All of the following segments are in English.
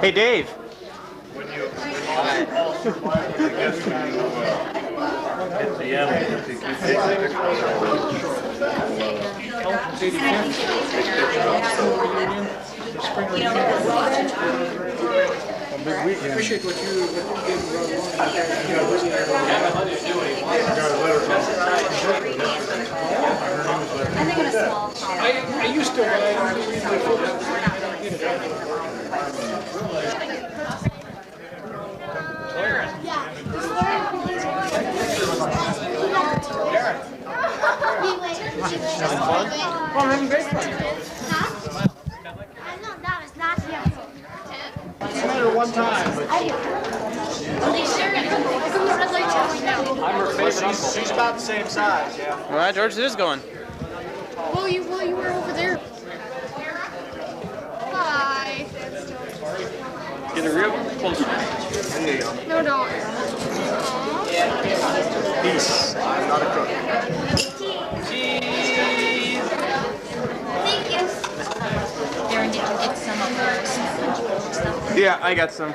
Hey, Dave. When you all survive, I guess you hit the end to keep I appreciate what you did. I think in a small town. I used to Well, I'm great fun. no matter one time, but I'm her favorite uncle. she's about the same size, yeah. All right, George, it is going. Well, you were over there. Hi. Get a real close. No, don't. Peace. I'm not a crook. Cheese. Thank you. Darren, did you get some of those stuff? Yeah, I got some.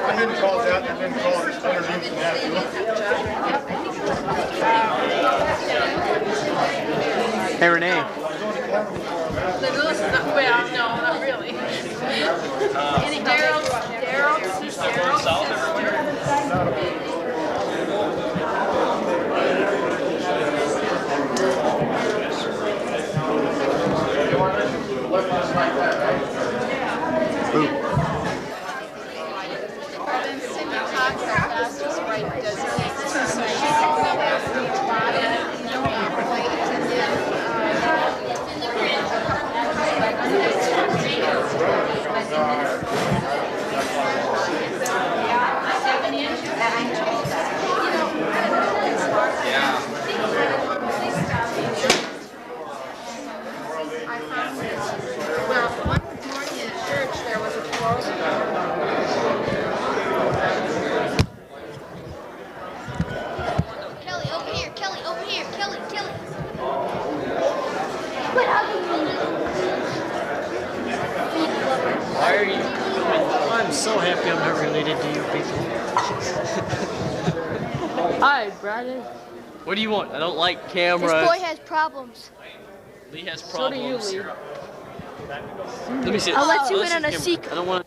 I've been called that, I've been called underneath the net. Hey, Renee. Well, no, not really. Any Daryl's Well, one morning in church there was a Kelly, over here, Kelly, over here, Kelly, Kelly. Quit hugging me. Why are you? I'm so happy I'm not related to you people. Hi, Brandon. What do you want? I don't like cameras. This boy has problems. Lee has So do you, problems. Lee. Let me see. I'll let you Let's in on see a camera. secret. I don't want.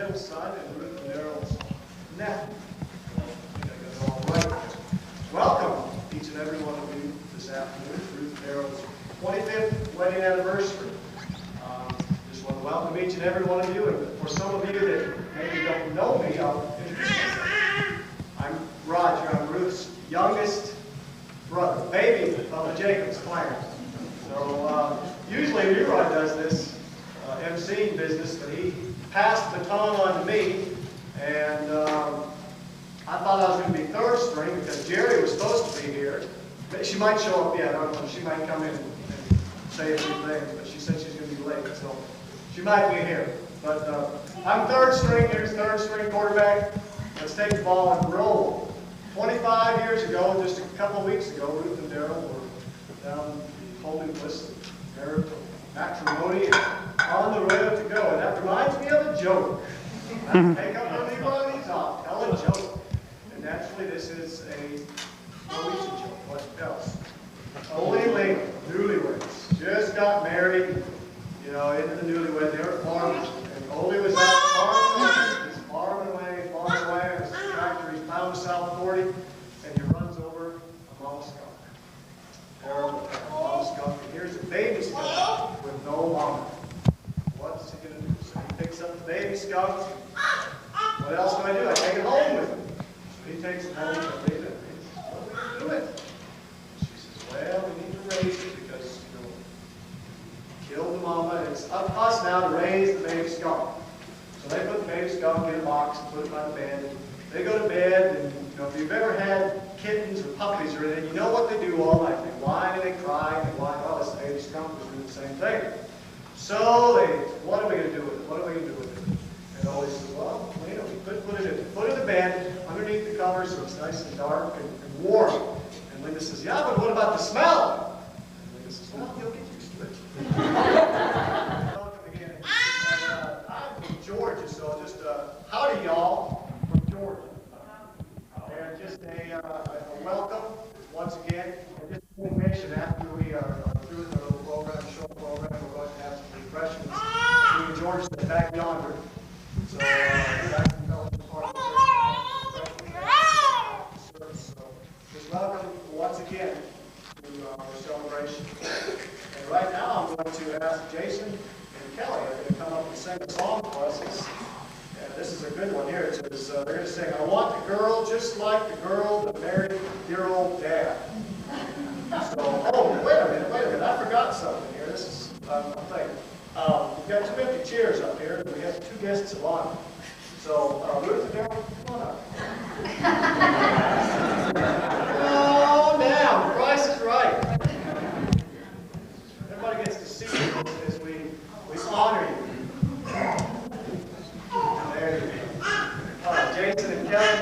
middle son and Ruth and Daryl's nephew. I think I got it all right. Welcome, each and every one of you, this afternoon. 25th wedding anniversary. Just want to welcome each and every one of you, and for some of you that maybe don't know me, I'll introduce myself. I'm Roger. I'm Ruth's youngest brother, baby of the Jacobs clan. So usually Leroy does this emceeing business, but he passed the baton on to me, and I thought I was going to be third string because Jerry was supposed to be here. She might show up yet. I don't know. She might come in and say a few things, but she said she's going to be late, so she might be here. But I'm third string. Here's third string quarterback. Let's take the ball and roll. 25 years ago, just a couple weeks ago, Ruth and Daryl were down the holy list of marital matrimony and on the road to go. And that reminds me of a joke. I take up the Leroy, he's off. Tell a joke. And naturally, this is a Norwegian joke. What else? Only late newlyweds just got married, you know, into the newlywed. They were farmers. And Ole was out farming. He's farming away, and his tractor, he's pounding South 40, and he runs over a mama skunk. Horrible mama skunk. And here's a baby skunk with no mama. What's he going to do? So he picks up the baby skunk. What else do? I take it home with me. So he takes it home and I leave it. What are we going to do with it? She says, well, we need to raise it because, you know, kill the mama, and it's up to us now to raise the baby skunk. So they put the baby skunk in a box and put it by the bed. They go to bed, and you know, if you've ever had kittens or puppies or anything, you know what they do all night. They whine and they cry and they whine. Oh, this baby skunk was doing the same thing. So what are we going to do with it? What are we going to do with it? And Ole says, well, you know, we could put it at the foot of the bed, underneath the covers, so it's nice and dark and warm. And Linda says, yeah, but what about the smell? And Linda says, well, you'll get used to it. Welcome again. And, I'm from Georgia, so just howdy, y'all, from Georgia. And just a welcome once again. And just information after we are through with our little program, show program, we're going to have some refreshments. Me and George are back yonder. So that's the fellowship part of the service. So just welcome once again to our celebration. And right now I'm going to ask Jason and Kelly are going to come up and sing a song for us. And this is a good one here. It says, they're going to sing, I want the girl just like the girl that married dear old dad. So, oh, wait a minute, I forgot something here. This is, I'm thinking. We've got two empty chairs up here, and we have two guests of honor. So, Ruth and Daryl, come on up. Oh, now, the price is right. Everybody gets to see you as we honor you. There you go. Jason and Kelly.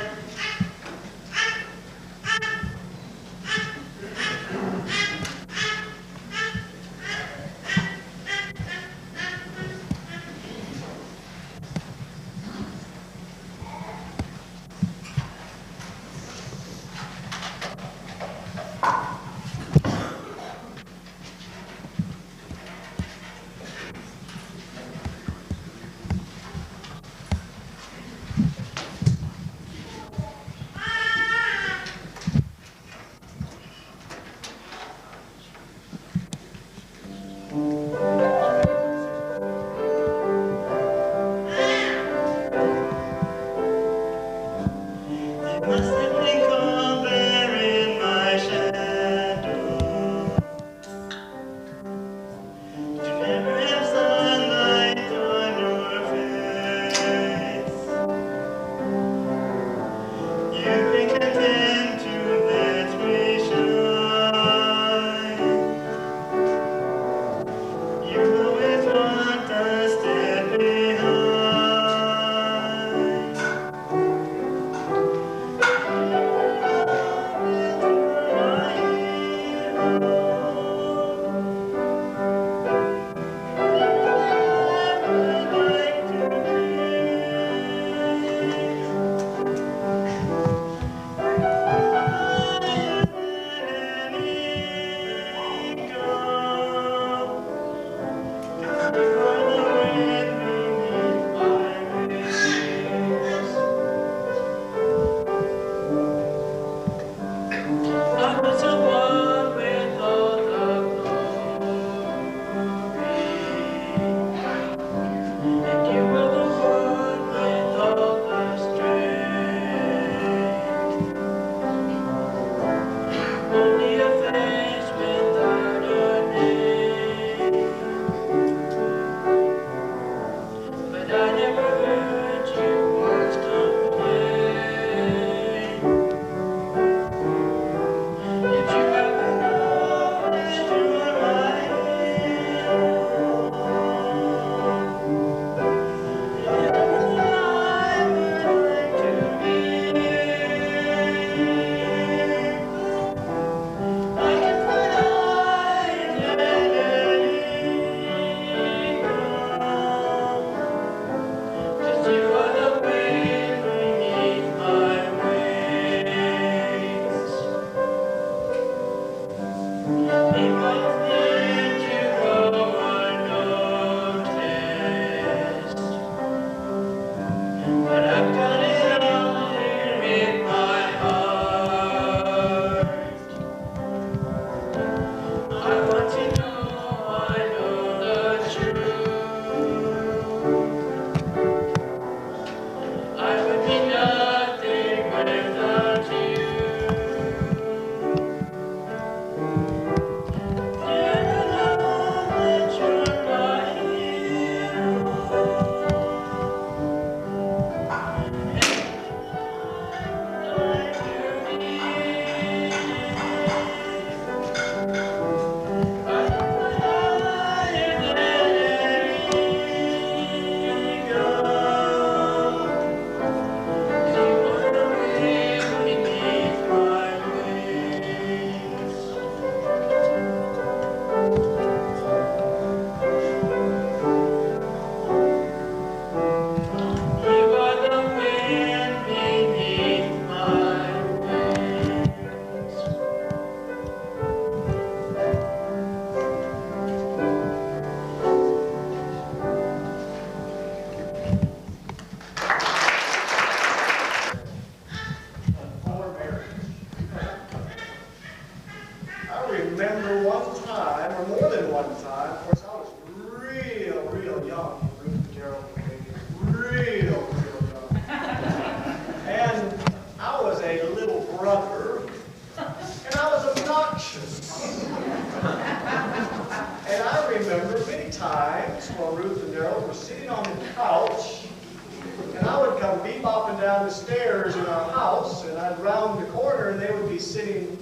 bebopping down the stairs in our house, and I'd round the corner, and they would be sitting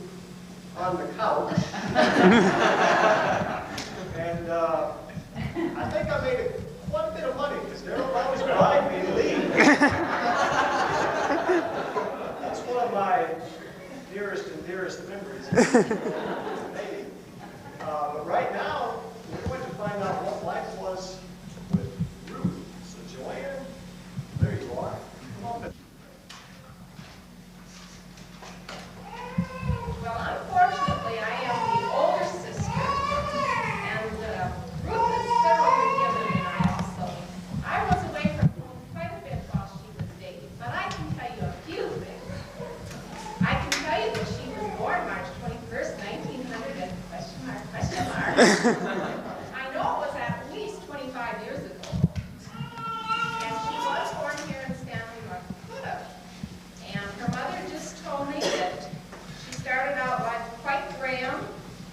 on the couch. And I think I made quite a bit of money, because Daryl would always bribe me to leave. That's one of my nearest and dearest memories. Maybe. But right now, we're going to find out what life was with Ruth. So Joanne, there you are. Come on. Well, unfortunately, I am the older sister, and Ruth is several years younger than I am, so I was away from home quite a bit while she was dating. But I can tell you a few things. I can tell you that she was born March 21st, 1900, and question mark, question mark. I know it was at least 25 years ago. And she was born here in Stanley, North Dakota. And her mother just told me that she started out life quite grand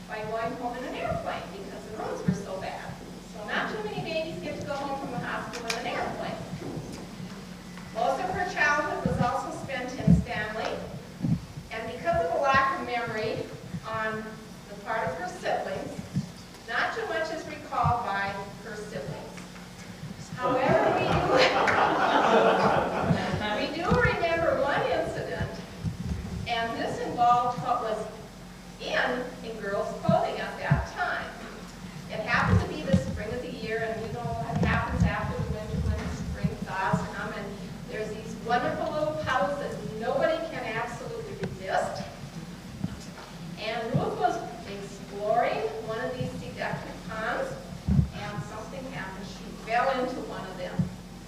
by going home in an airplane because the roads were so bad. So not too many babies get to go home from the hospital in an airplane. Most of her childhood was also spent in Stanley, and because of a lack of memory on the part of her siblings, not too much is recalled by her siblings. However, we do remember one incident, and this involved what was in girls' clothing at that time. It happened to be the spring of the year, and you know what happens after the winter when the spring thaws come, and there's these wonderful little puddles that nobody can absolutely resist. And Ruth was exploring one of these seductive ponds, and something happened. She fell into one of them.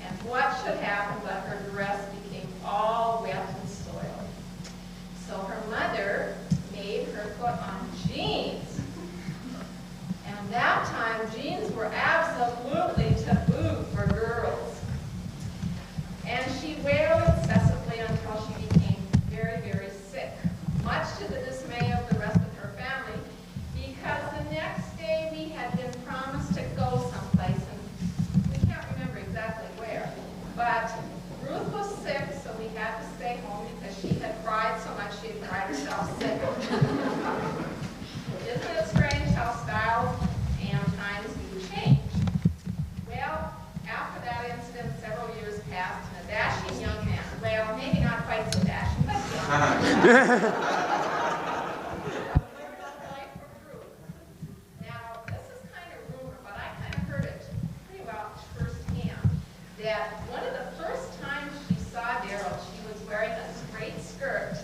And what should happen but her dress became all wet and soiled. So her mother made her put on jeans. And that time, jeans were absolutely taboo for girls. And she wailed incessantly until she became very, very sick, much to the dismay of the rest of her family, because the next day we had been promised to go someplace, and we can't remember exactly where. But Ruth was sick, so we had to stay home because she had cried so much she had cried herself sick. Isn't it strange how styles and times do change? Well, after that incident, several years passed, and a dashing young man, well, maybe not quite so dashing, but young. Now, this is kind of rumor, but I kind of heard it pretty well firsthand, that one of the first times she saw Daryl, she was wearing a straight skirt.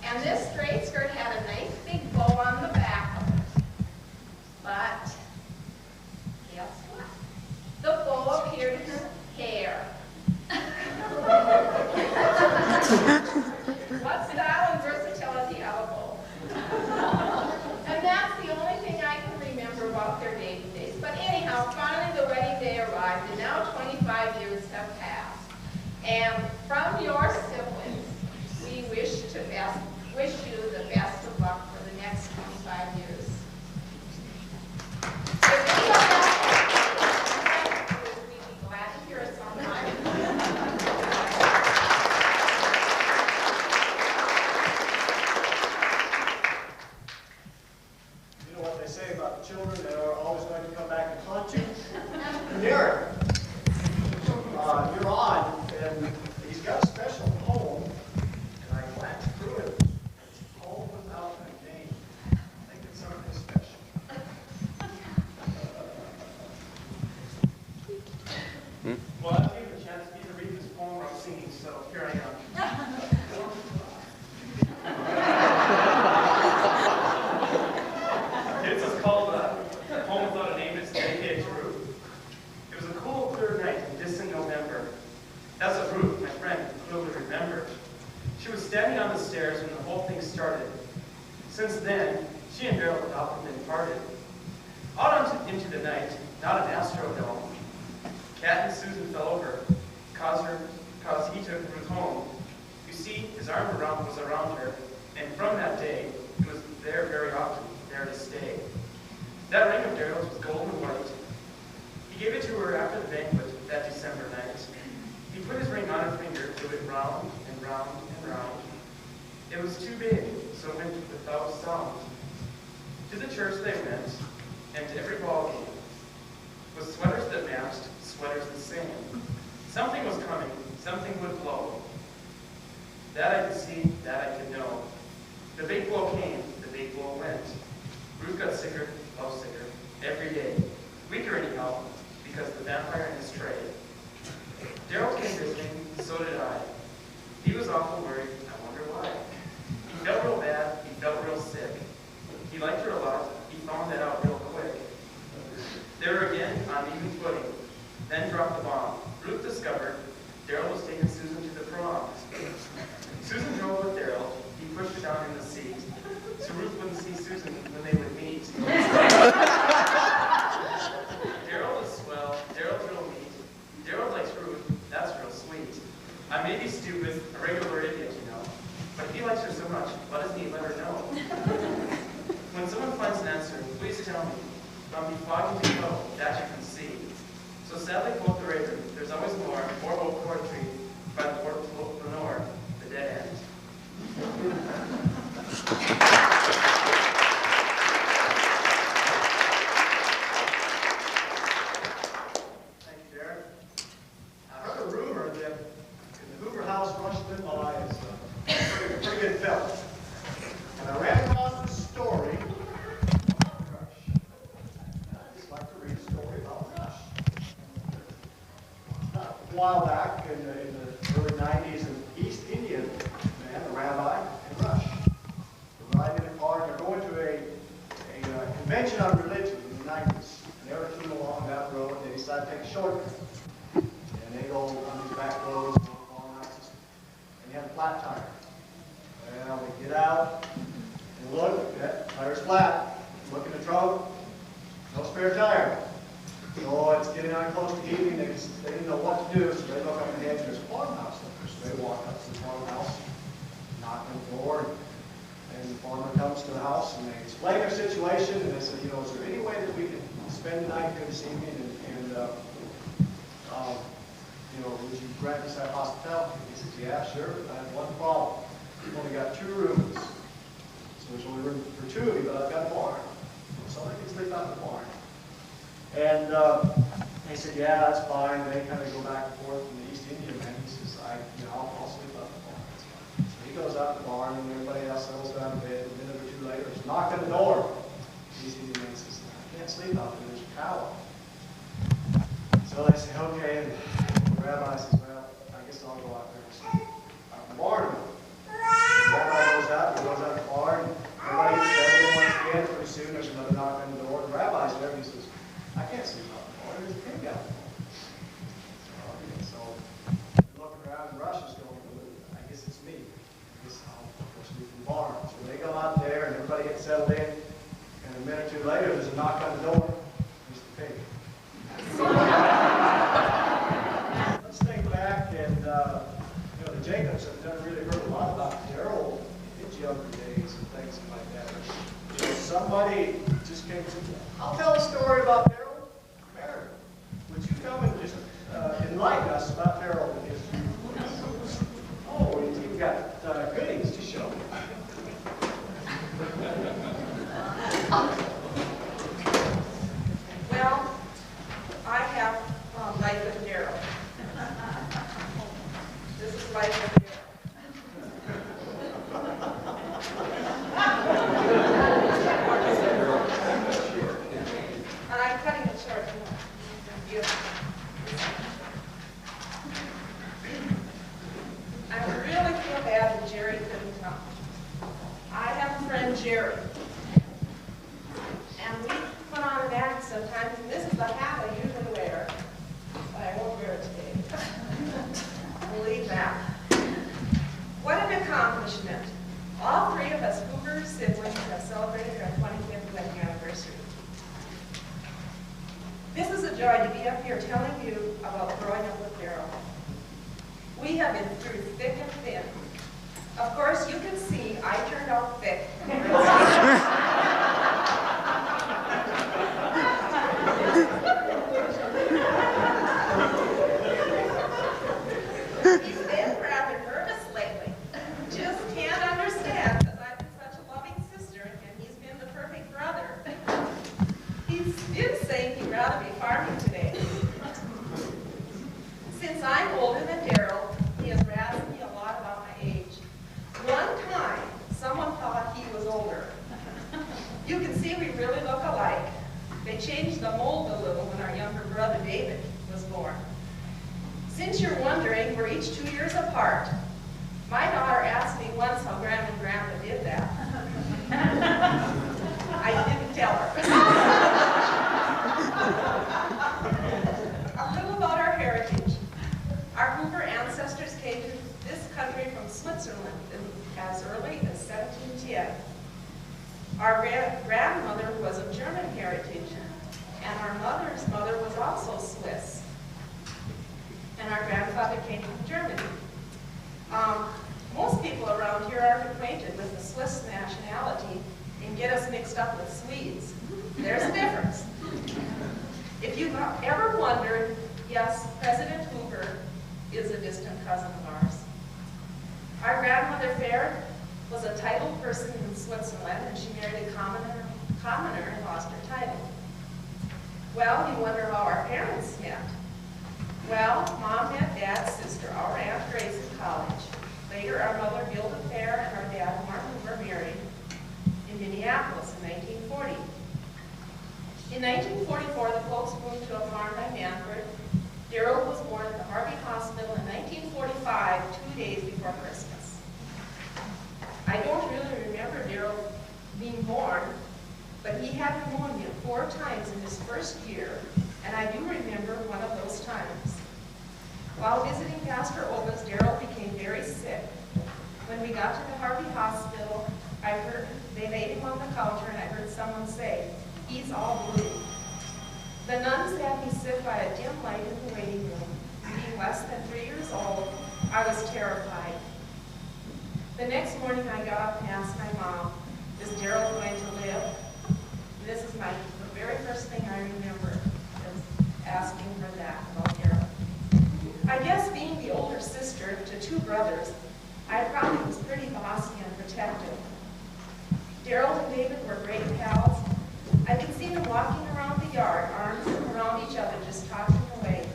And this straight skirt had a nice big bow on the back of it. But, guess what? The bow appeared in her hair. What style and versatility of a bow. And that's the only thing I can remember about their dating days. But anyhow, finally the wedding day arrived, and now 25 years have passed. And from your siblings, we wish you the best of luck for the next 25 years. If anyone else we'd be glad to hear it sometime. You know what they say about the children that are always going to come back and haunt you? Derek, you're on, and he's got a special poem, and I glanced through it. It's a poem without a name. I think it's something special. Well, I gave a chance to read this poem while singing, so here I am. It's called A Poem Without a Name. It's dedicated to Ruth. It was a cool, clear night in distant November. That's what Ruth, my friend, clearly remembered. She was standing on the stairs when the whole thing started. Since then, she and Daryl had often been parted. Out into the night, not an Astrodome. Cat and Susan fell over, cause he took Ruth home. You see, his arm was around her, and from that day, he was there very often, there to stay. That ring of Daryl's was gold and white. He gave it to her after the banquet that December night. He put his ring on her finger till it round and round and round. It was too big, so it went without sound. To the church they went, and to every ball game. With sweaters that matched, sweaters the same. Something was coming, something would blow. That I could see, that I could know. The big blow came, the big blow went. Ruth got sicker, oh sicker, every day. Weaker anyhow, because the vampire in his tray. Daryl came visiting, so did I. He was awful worried, I wonder why. He felt real bad, he felt real sick. He liked her a lot, he found that out real quick. They were again on even footing, then dropped the bomb. Ruth discovered Daryl was taking Susan to the prom. Susan drove with Daryl, he pushed her down in the seat, so Ruth wouldn't see Susan when they would meet. Daryl is swell, Daryl's real neat. Daryl likes Ruth, that's real sweet. I may be stupid, a regular idiot, you know, but if he likes her so much, why doesn't he let her know? When someone finds an answer, please tell me. Don't be fogging to know, that you can see. So sadly, quote the Raven, there's always more old poetry by the Lord Lenore, the dead end. Thank you, Derek. I heard a rumor that In the Hoover House, Rush Limbaugh is a pretty good film. And I ran across this story about Rush. I just like to read a story about Rush. A while back in the early 90s, an East Indian man, a rabbi, and Rush were riding in a car, and they're going to a convention on religion in the 90s. And they were coming along that road, they decided to take a shortcut. And they go on these back roads, long nights, and you have a flat tire. Well, they get out and look, that tire's flat. Look in the trunk, no spare tire. So it's getting on close to evening, they didn't know what to do, so they look up ahead, there's a farmhouse there. So they walk up to the farmhouse, knock on the door, and the farmer comes to the house, and they explain their situation, and they say, you know, is there any way that we can spend the night here this evening, and you know, would you grant us that hospitality? He says, yeah, sure, but I have one problem. We've only got 2 rooms. So there's only room for 2 of you, but I've got a barn. So somebody can sleep out in the barn. And they said, yeah, that's fine. And they kind of go back and forth from the East Indian man. He says, I'll sleep out in the barn. That's fine. So he goes out the barn, and everybody else settles down to bed. A minute or 2 later, there's a knock on the door. The East Indian man says, I can't sleep out there. There's a cow. So they say, okay. And the rabbi says, well, I guess I'll go out there and sleep out in the barn. The rabbi goes out, he goes out the barn. Everybody gets settled in once again. Pretty soon, there's another knock on the door. The rabbi's there, and he says, I can't sleep out in the barn. There's a pig out there. So they're looking around, and Rush is going, I guess it's me. I guess I'll go sleep in the barn. So they go out there, and everybody gets settled in. And a minute or 2 later, there's a knock on the door. There's the pig. Let's think back, and you know, the Jacobs have never really heard a lot about Daryl in his younger days and things like that. You know, somebody just came to me. I'll tell a story about Daryl. Mary, would you come and just enlighten us about Daryl and his youth? Oh, you've got goodies to show. Well, I have Life with Daryl. This is Life with Daryl. And I'm cutting it short. You. I really feel bad that Jerry couldn't come. I have a friend, Jerry. And we put on an act sometimes, and this is the hat I usually wear, but I won't wear it today. Believe that. What an accomplishment. All 3 of us Hoover siblings have celebrated our 25th wedding anniversary. This is a joy to be up here telling you about growing up with Daryl. We have been through thick and thin. Of course, you can see I turned out thick. He's been rather Switzerland as early as 1710. Our grandmother was of German heritage, and our mother's mother was also Swiss. And our grandfather came from Germany. Most people around here aren't acquainted with the Swiss nationality and get us mixed up with Swedes. There's a difference. If you've ever wondered, yes, President Hoover is a distant cousin of ours. Our grandmother Fair was a titled person in Switzerland, and she married a commoner and lost her title. Well, you wonder how our parents met. Well, Mom met Dad's sister, our Aunt Grace, in college. Later, our mother Gilda Fair and our dad Martin were married in Minneapolis in 1940. In 1944, the folks moved to a farm by Manford. Darrell was born at the Harvey Hospital in 1945, 2 days before Christmas. I don't really remember Darrell being born, but he had pneumonia 4 times in his first year, and I do remember one of those times. While visiting Pastor Oba's, Darrell became very sick. When we got to the Harvey Hospital, I heard they laid him on the counter, and I heard someone say, "He's all blue." The nuns had me sit by a dim light in the waiting room. Being less than 3 years old, I was terrified. The next morning, I got up and asked my mom, "Is Darrell going to live?" And this is the very first thing I remember, is asking her that about Darrell. I guess being the older sister to 2 brothers, I probably was pretty bossy and protective. Darrell and David were great pals. I could see them walking around the yard, arms around each other, just talking away.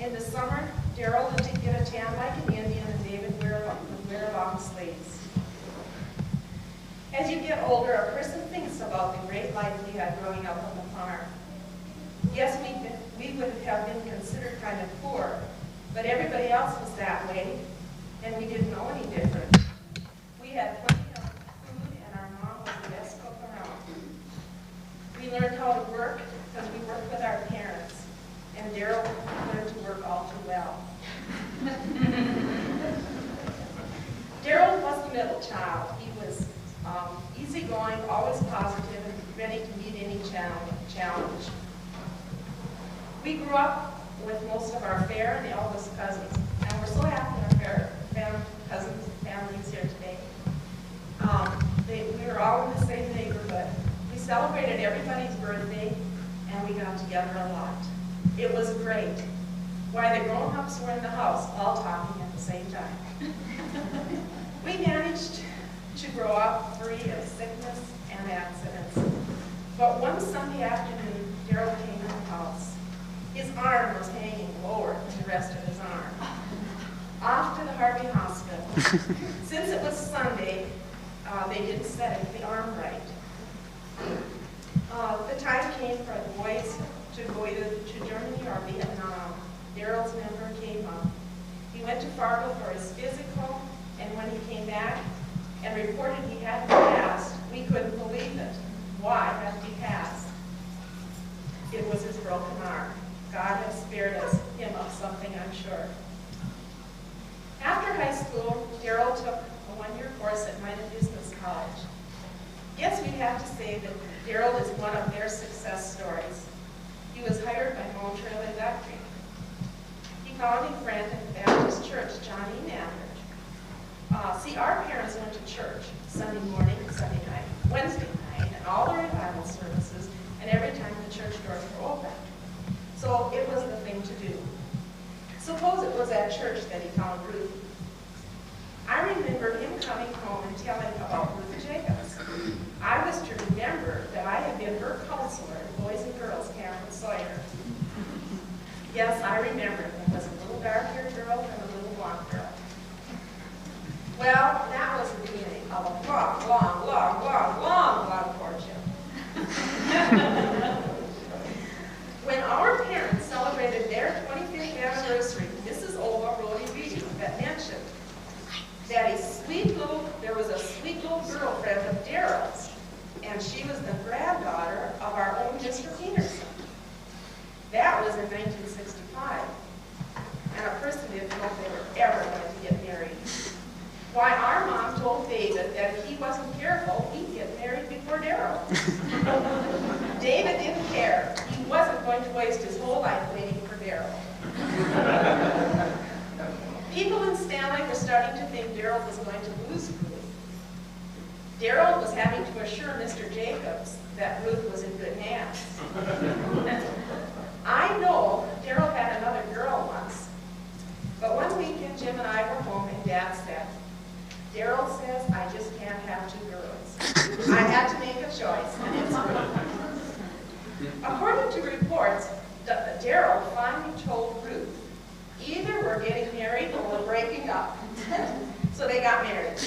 In the summer, Darrell would get a tan like an Indian, and David would wear long sleeves. As you get older, a person thinks about the great life we had growing up on the farm. Yes, we would have been considered kind of poor, but everybody else was that way, and we didn't know any different. We had plenty of food, and our mom was the best cook around. We learned how to work because we worked with our parents, and Darrell learned to work all too well. Darrell was the middle child. He was easygoing, always positive, and ready to meet any challenge. We grew up with most of our Fair and eldest cousins, and we're so happy our Fair cousins and families here today. We were all in the same neighborhood. We celebrated everybody's birthday, and we got together a lot. It was great. Why, the grown-ups were in the house, all talking at the same time. We managed to grow up free of sickness and accidents. But one Sunday afternoon, Darrell came in the house. His arm was hanging lower than the rest of his arm. Off to the Harvey Hospital. Since it was Sunday, they didn't set the arm right. The time came for the boys to go either to Germany or Vietnam. Darrell's number came up. He went to Fargo for his physical, and when he came back and reported he hadn't passed, we couldn't believe it. Why hadn't he passed? It was his broken arm. God has spared him of something, I'm sure. After high school, Darrell took a 1-year course at Minor Business College. Yes, we'd have to say that Darrell is one of their success stories. He was hired by Montreal Electric. He found a friend at the Baptist Church, Johnny Nandridge. See, our parents went to church Sunday morning, Sunday night, Wednesday night, and all the revival services, and every time the church doors were open. So it was the thing to do. Suppose it was at church that he found Ruth. I remember him coming home and telling about Ruth Jacobs. I was to remember that I had been her counselor at Boys and Girls Camp in Sawyer. Yes, I remember. There was a little dark-haired girl and a little blonde girl. Well, that was the beginning of a long courtship. When our parents celebrated their 25th anniversary, Mrs. Olva wrote a reading that mentioned that there was a sweet little girlfriend of Darrell's, and she was the granddaughter of our own Mr. Peterson. That was in 1965, and a person didn't know if they were ever going to get married. Why, our mom told David that if he wasn't careful, he'd get married before Daryl. David didn't care. He wasn't going to waste his whole life waiting for Daryl. People in Stanley were starting to think Daryl was going to lose Ruth. Daryl was having to assure Mr. Jacobs that Ruth was in good hands. I know Daryl had another girl once, but one weekend Jim and I were home and Dad said, Daryl says I just can't have two girls. I had to make a choice, and it's Ruth. According to reports, Daryl finally told Ruth, either we're getting married or we're breaking up. So they got married.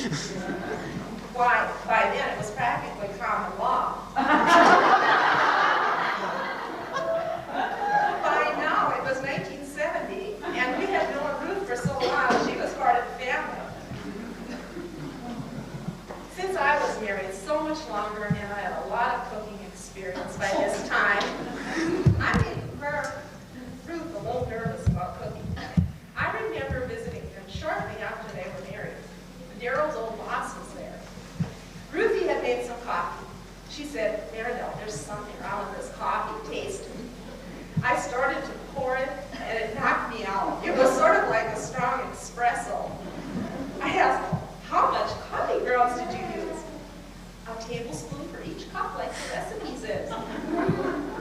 Why, by then it was practically common law. By now it was 1970, and we had known Ruth for so long, she was part of the family. Since I was married so much longer and I had a lot of cooking experience by this time, I made Ruth a little nervous about cooking. I remember visiting them shortly after they were married. Daryl's old boss was there. Ruthie had made some coffee. She said, Marinelle, there's something wrong with this coffee taste. I started to pour it, and it knocked me out. It was sort of like a strong espresso. I asked, how much coffee grounds did you use? A tablespoon for each cup, like the recipe says.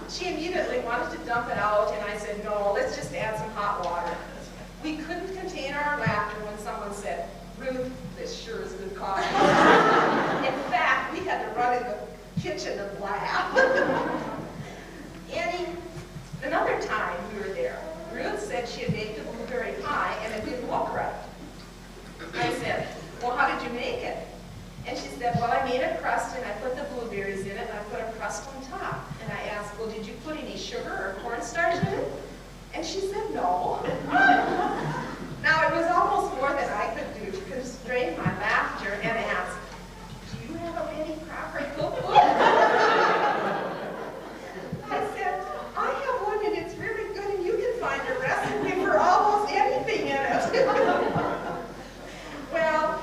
She immediately wanted to dump it out, and I said, no, let's just add some hot water. We couldn't contain our laughter when someone said, Ruth, this sure is good coffee. In fact, we had to run in the kitchen and laugh. Another time we were there, Ruth said she had baked a blueberry pie and it didn't look right. I said, well, how did you make it? And she said, well, I made a crust and I put the blueberries in it and I put a crust on top. And I asked, well, did you put any sugar or cornstarch in it? And she said, no. Now, it was almost more than I could do to constrain my laughter and ask, do you have a Betty Crocker cookbook? I said, I have one and it's really good and you can find a recipe for almost anything in it. Well,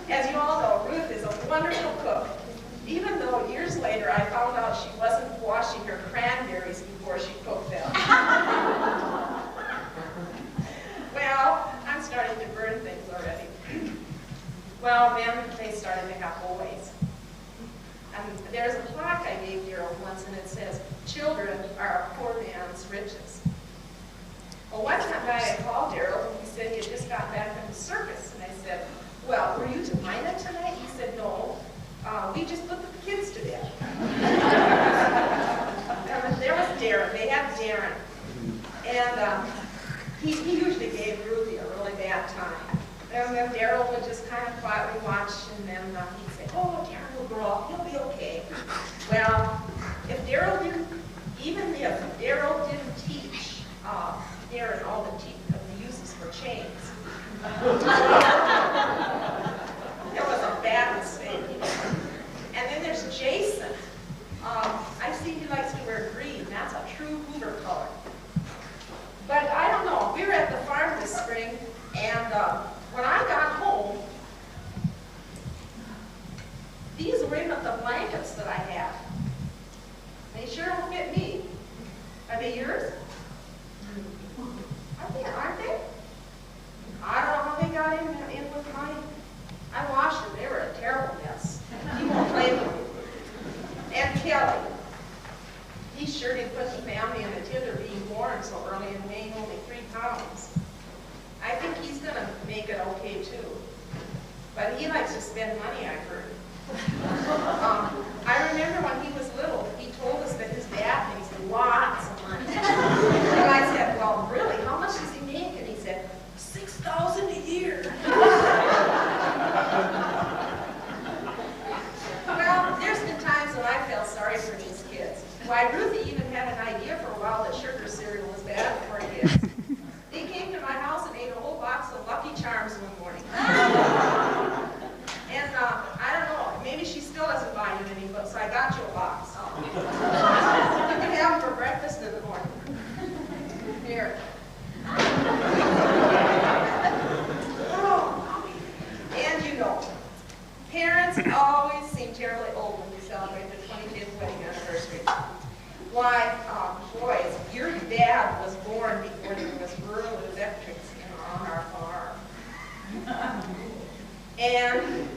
as you all know, Ruth is a wonderful cook, even though years later I found out she wasn't washing her cranberries before she cooked them. Well, I'm starting to burn things already. Well, then they started to have boys. And there's a plaque I gave Daryl once, and it says, children are a poor man's riches. Well, one time I called Daryl, and he said he had just got back from the circus. And I said, well, were you to mine it tonight? He said, no, we just put the kids to bed. And there was Darren. They had Darren. And he usually gave Ruthie a really bad time. And then Daryl would just kind of quietly watch, and then he'd say, oh, Darren will grow up, he'll be okay. Well, if Daryl didn't teach Darren all the uses for chains, it was a bad mistake. And then there's Jason. I see he likes to wear green. That's a true Hoover color. But I don't know. We were at the farm this spring, and when I got home, these were even the blankets that I had. They sure don't fit me. Are they yours? Aren't they? I don't know how they got in with mine. I washed them. They were a terrible mess. He won't play with them. And Kelly. He sure did put the family in the tither being born so early and weighing only 3 pounds. I think he's going to make it okay too. But he likes to spend money, I've heard. I remember when he was little, he told us that his dad makes lots of money. And I said, well, really, how much does he make? And he said, $6,000 a year. Well, there's been times when I felt sorry for these kids. Why, Ruthie even had an idea for a while that sugar cereal was bad for kids. They came to my house and ate a whole box of Lucky Charms one morning. And I don't know, maybe she still doesn't buy you any, but so I got you a box. Parents always seem terribly old when we celebrate their 25th wedding anniversary. Why, boys, your dad was born before there was rural electrics on our farm. And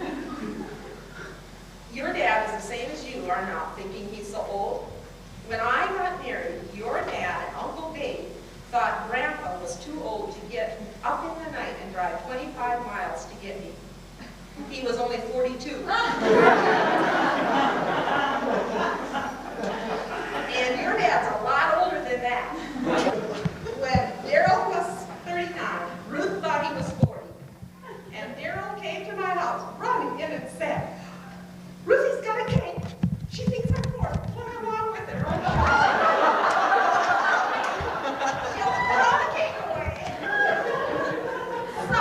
your dad is the same as you are now, thinking he's so old. When I got married, your dad and Uncle Dave thought Grandpa was too old to get up in the night and drive 25 miles to get me. He was only 42. And your dad's a lot older than that. When Daryl was 39, Ruth thought he was 40. And Daryl came to my house running in and said, "Ruthie's got a cake. She thinks I'm 40. Come along with her." She'll put all the cake away. So I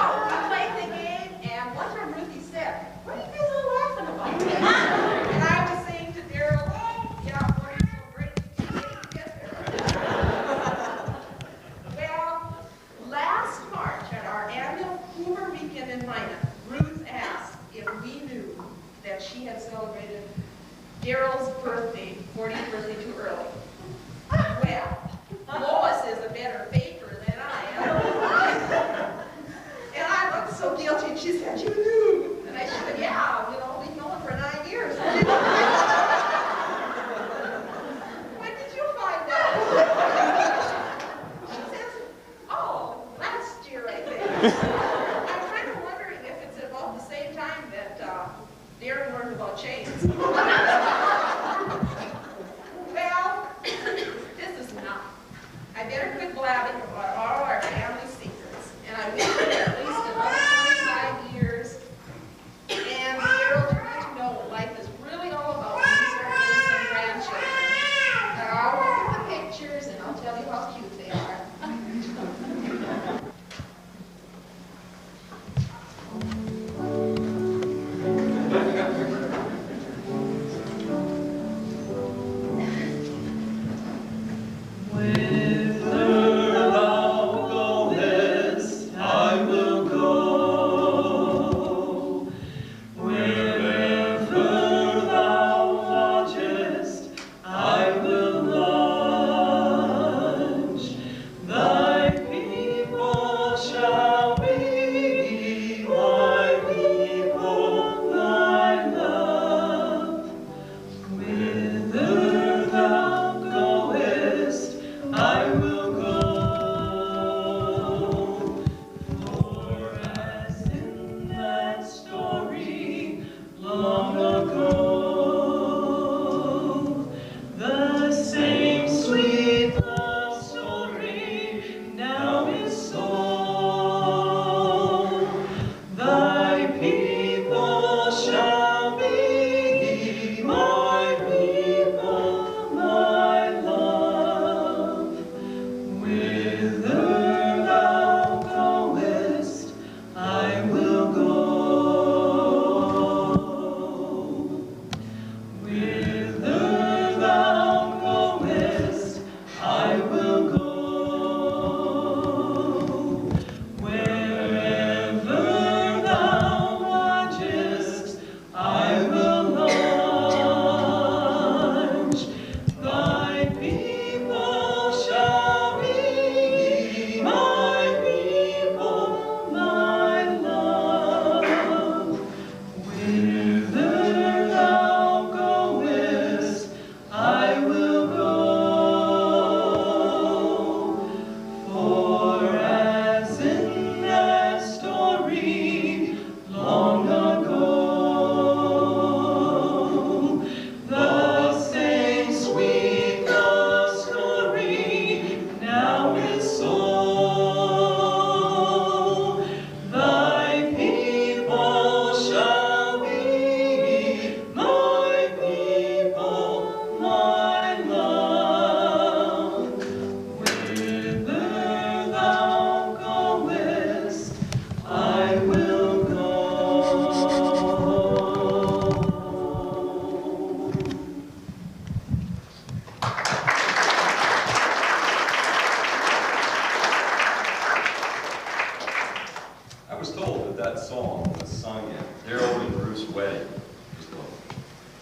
played the game, and one time Ruthie said, "What are you guys all laughing about?" And I was saying to Daryl, "Oh, yeah, 40 is so great. You can't get there." Well, last March at our annual Hoover weekend in Minot, Ruth asked if we knew that she had celebrated Daryl's birthday, 40th birthday, too early. Well, Lois is a better faker than I am. And I looked so guilty, and she said, "You knew." And I said, "Yeah, you know, we've known for 9 years." "When did you find out?" She says, "Oh, last year, I think." I'm kind of wondering if it's about the same time that Darren learned about chains. Well, this is enough. I better quit blabbing about all our family secrets. And I wish for at least another 25 years. And Daryl, to get to know what life is really all about when you start getting some grandchildren. And I'll look at the pictures and I'll tell you how cute they are.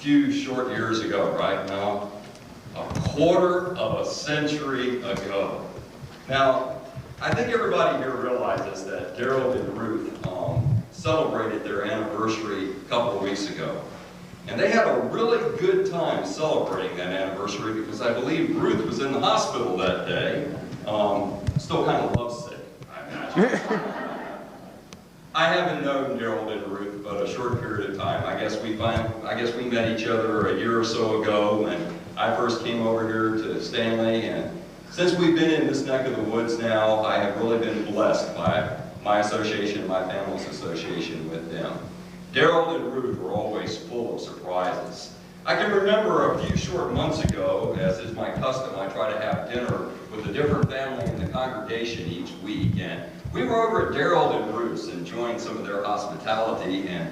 few short years ago, right now, a quarter of a century ago. Now, I think everybody here realizes that Daryl and Ruth celebrated their anniversary a couple of weeks ago. And they had a really good time celebrating that anniversary because I believe Ruth was in the hospital that day. Still kind of lovesick, I imagine. I haven't known Daryl and Ruth but a short period of time. I guess we met each other a year or so ago when I first came over here to Stanley, and since we've been in this neck of the woods now, I have really been blessed by my association, my family's association with them. Daryl and Ruth were always full of surprises. I can remember a few short months ago, as is my custom, I try to have dinner with a different family in the congregation each week, and we were over at Daryl and Ruth's enjoying some of their hospitality and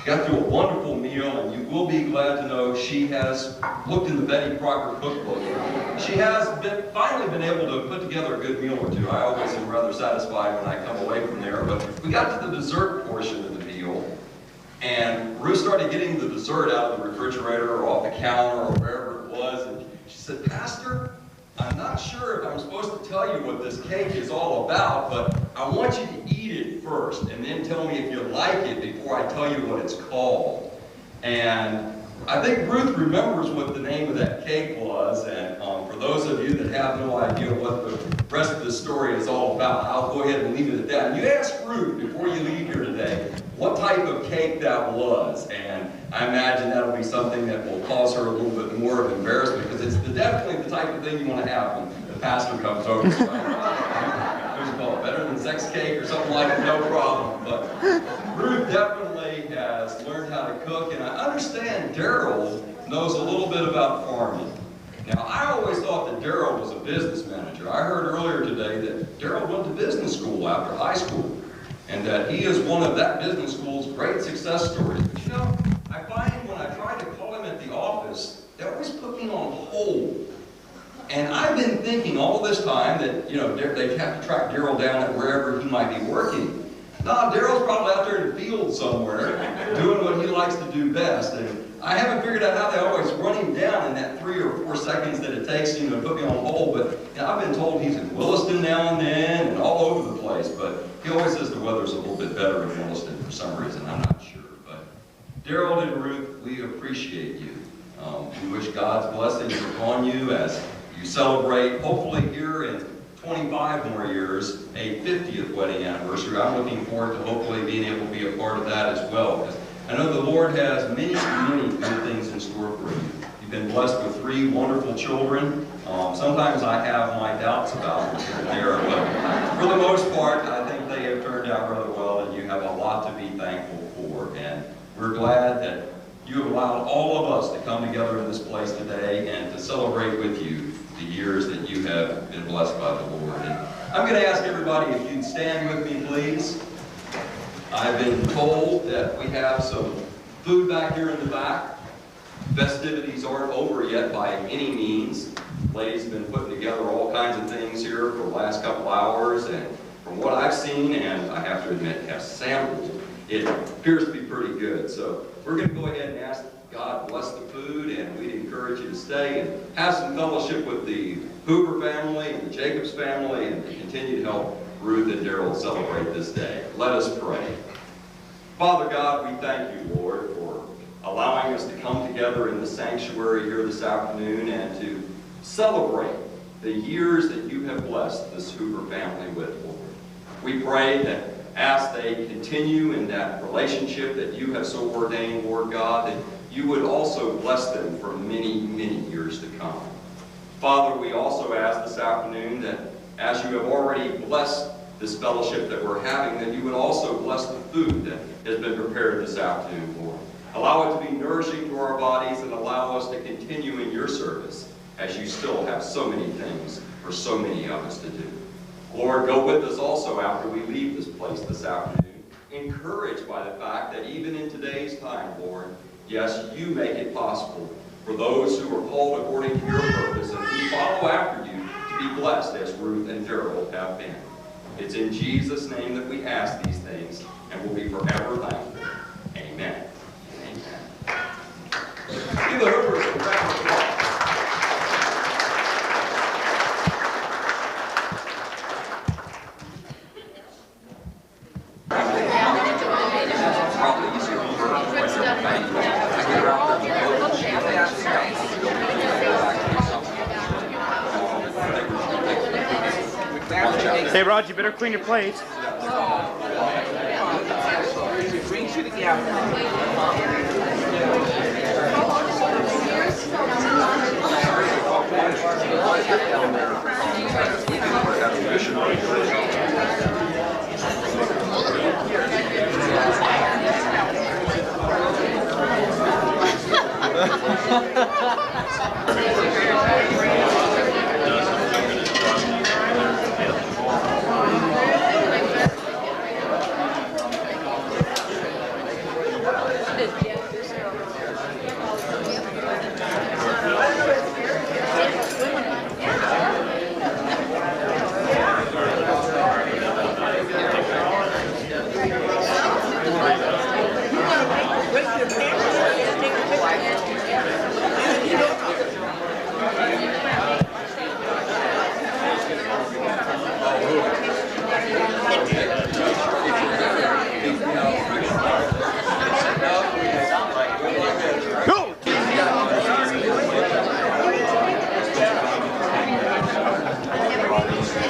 got through a wonderful meal, and you will be glad to know she has looked in the Betty Crocker cookbook. She has finally been able to put together a good meal or two. I always am rather satisfied when I come away from there, but we got to the dessert portion of the meal, and Ruth started getting the dessert out of the refrigerator or off the counter or wherever it was, and she said, "Pastor, I'm not sure if I'm supposed to tell you what this cake is all about, but I want you to eat it first and then tell me if you like it before I tell you what it's called." And I think Ruth remembers what the name of that cake was, and for those of you that have no idea what the rest of the story is all about, I'll go ahead and leave it at that. And you ask Ruth before you leave here today what type of cake that was, and I imagine that'll be something that will cause her a little bit more of embarrassment, because it's definitely the type of thing you want to have when the pastor comes over. What's it called? Better than sex cake or something like that? No problem. But Ruth definitely has learned how to cook, and I understand Daryl knows a little bit about farming. Now, I always thought that Daryl was a business manager. I heard earlier today that Daryl went to business school after high school, and that he is one of that business school's great success stories. But you know, I find when I try to call him at the office, they always put me on hold. And I've been thinking all this time that, you know, they'd have to track Daryl down at wherever he might be working. No, Daryl's probably out there in the field somewhere doing what he likes to do best. And I haven't figured out how they always run him down in that 3 or 4 seconds that it takes, you know, to put me on hold. But you know, I've been told he's in Williston now and then and all over the place. But he always says the weather's a little bit better in Williston for some reason. I'm not sure. But Daryl and Ruth, we appreciate you. We wish God's blessings upon you as you celebrate, hopefully here in 25 more years, a 50th wedding anniversary. I'm looking forward to hopefully being able to be a part of that as well, because I know the Lord has many, many good things in store for you. You've been blessed with 3 wonderful children. Sometimes I have my doubts about them here and there, but for the most part, I think they have turned out rather well, and you have a lot to be thankful for. And we're glad that you have allowed all of us to come together in this place today and to celebrate with you the years that you have been blessed by the Lord. And I'm going to ask everybody if you'd stand with me, please. I've been told that we have some food back here in the back. Festivities aren't over yet by any means. Ladies have been putting together all kinds of things here for the last couple hours, and from what I've seen, and I have to admit have sampled, it appears to be pretty good. So we're going to go ahead and ask God bless the food, and we'd encourage you to stay and have some fellowship with the Hoover family and the Jacobs family, and to continue to help Ruth and Daryl celebrate this day. Let us pray. Father God, we thank you, Lord, for allowing us to come together in the sanctuary here this afternoon and to celebrate the years that you have blessed this Hoover family with, Lord. We pray that as they continue in that relationship that you have so ordained, Lord God, that you would also bless them for many, many years to come. Father, we also ask this afternoon that as you have already blessed this fellowship that we're having, that you would also bless the food that has been prepared this afternoon, Lord. Allow it to be nourishing to our bodies, and allow us to continue in your service as you still have so many things for so many of us to do. Lord, go with us also after we leave this place this afternoon, encouraged by the fact that even in today's time, Lord, yes, you make it possible for those who are called according to your purpose and who follow after you to be blessed as Ruth and Daryl have been. It's in Jesus' name that we ask these things, and we'll be forever thankful. Amen. Amen. Hey, Rod, you better clean your plate.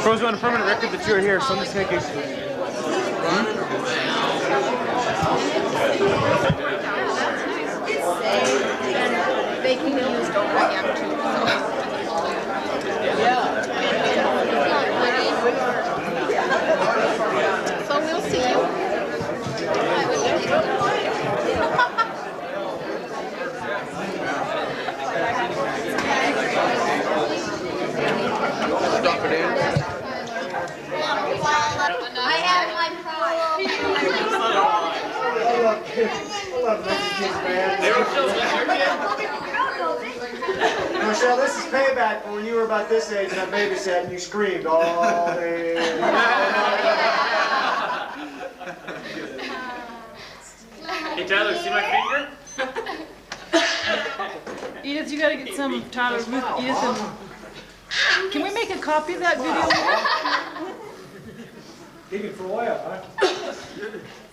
Pros on a permanent record that you were here, so I'm just making. Baking news don't bring up too. So we'll see I have my Michelle, this is payback for when you were about this age and I babysat and you screamed all day. Hey, Tyler, see my finger? Edith, you gotta get some of Tyler's with Edith and... Can we make a copy of that video? Keep it for a while, huh?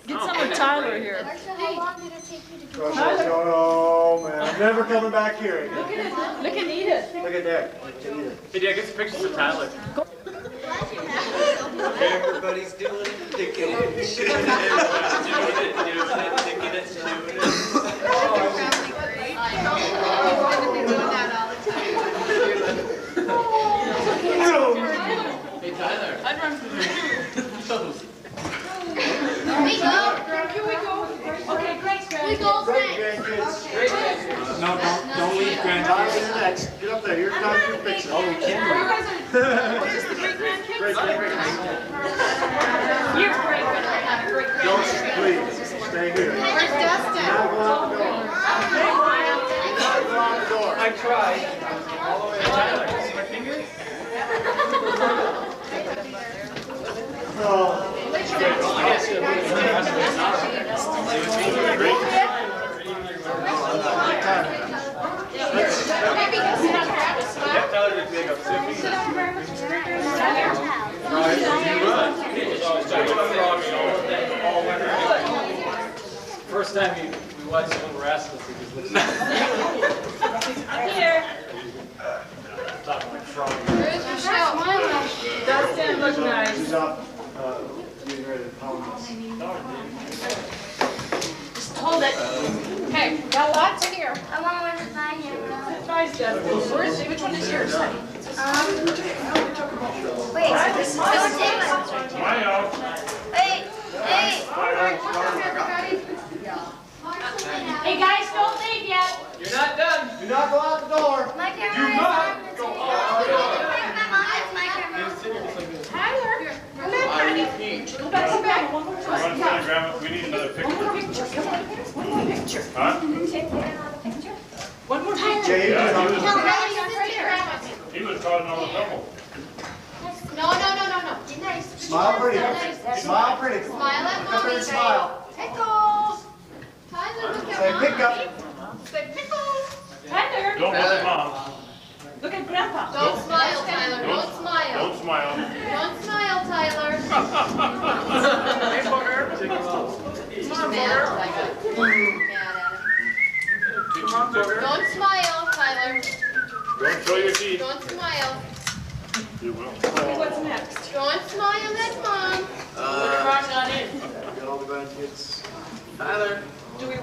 Get some of Tyler here. Marcia, how long did it take you to go? Oh, man. I'm never coming back here again. Look at Edith. Look at that. Hey, Dad, get some pictures of Tyler. Everybody's doing it, thinking it, shooting it, thinking it, shooting it. Hey, Tyler. I'd run for the We go. Can we go? Okay, great, We go next. Grandkids. No, don't leave, Tyler's grandkids. next. Get up there. Here comes your picture. Oh, we can. You guys are just the great grandkids? Great, great, great. You're great grandkids. Don't, please, stay here. Where's Dustin? Don't go out the door. Don't go out the door. I tried. Hey, Tyler, see my finger? Oh. Yeah, Tyler did big up. First time we watched someone wrestle, he just looks Here. talking like frog. Where's Michelle? Dustin, look nice. She's up, getting ready to pound us. Just hold it. Hey, got lots in here. I want one to buy here. Nice, Dustin. Which one is yours? Wait, don't take one. Smile. Wait, hey. Hey guys, don't leave yet. You're not done. Do not go out the door. My camera is on. Go My mom has my camera. Tyler, come back, honey. Go back, come back. One more time. Grandma, we need another picture. One more picture. Come on. One more picture. Huh? One more picture. Jay, Yeah, you he know, Tell Grandma you sit here. He was causing all the trouble. No. Be nice. smile pretty. Smile pretty. Smile at Look up there mommy. and smile. Pickles. Tyler, look Say at pick mommy. up. Say pickles. Tyler, Don't look at mom. look at Grandpa. Don't smile, Tyler. Don't smile. Don't smile. Don't smile, Tyler. Hey, Booger. Come on, Booger. Don't smile, Tyler. Don't show your teeth. Don't smile. You will. What's next? Go and smile at Mom. Got all the grandkids. Do we